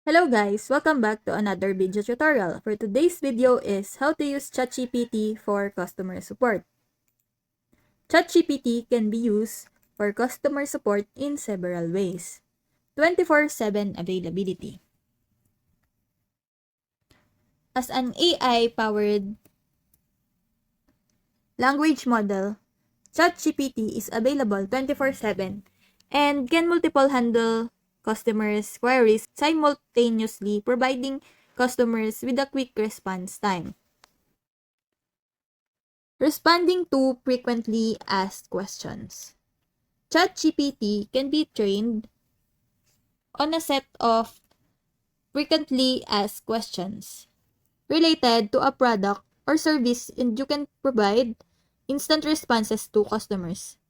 Hello guys! Welcome back to another video tutorial. For today's video is how to use ChatGPT for customer support. ChatGPT can be used for customer support in several ways. 24/7 availability. As an AI-powered language model, ChatGPT is available 24/7 and can multiple handle customers' queries simultaneously, providing customers with a quick response time. Responding to frequently asked questions. ChatGPT can be trained on a set of frequently asked questions related to a product or service, and you can provide instant responses to customers.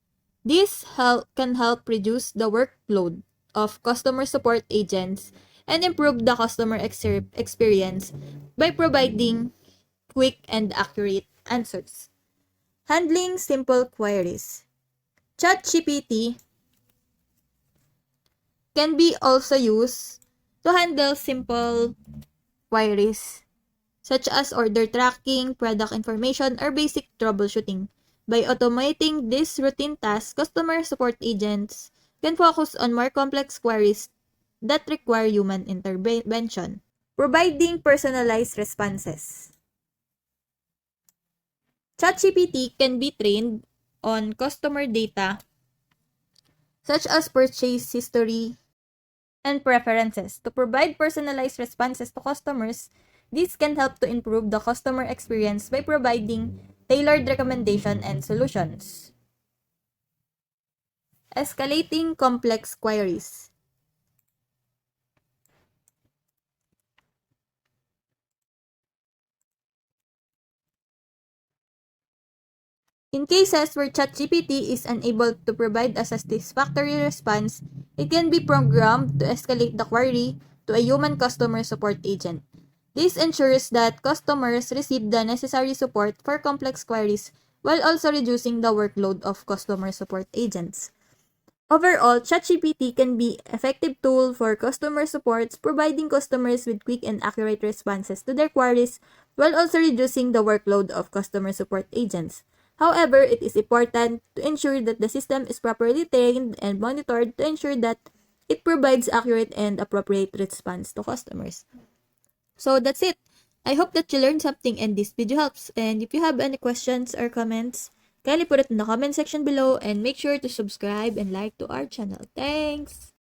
This can help reduce the workload of customer support agents and improve the customer experience by providing quick and accurate answers. Handling simple queries. ChatGPT can be also used to handle simple queries such as order tracking, product information, or basic troubleshooting. By automating these routine tasks, customer support agents can focus on more complex queries that require human intervention. Providing personalized responses. ChatGPT can be trained on customer data such as purchase history and preferences. To provide personalized responses to customers, this can help to improve the customer experience by providing tailored recommendation and solutions. Escalating complex queries. In cases where ChatGPT is unable to provide a satisfactory response, it can be programmed to escalate the query to a human customer support agent. This ensures that customers receive the necessary support for complex queries while also reducing the workload of customer support agents. Overall, ChatGPT can be an effective tool for customer support, providing customers with quick and accurate responses to their queries while also reducing the workload of customer support agents. However, it is important to ensure that the system is properly trained and monitored to ensure that it provides accurate and appropriate response to customers. So that's it. I hope that you learned something and this video helps. And if you have any questions or comments, kindly put it in the comment section below and make sure to subscribe and like to our channel. Thanks!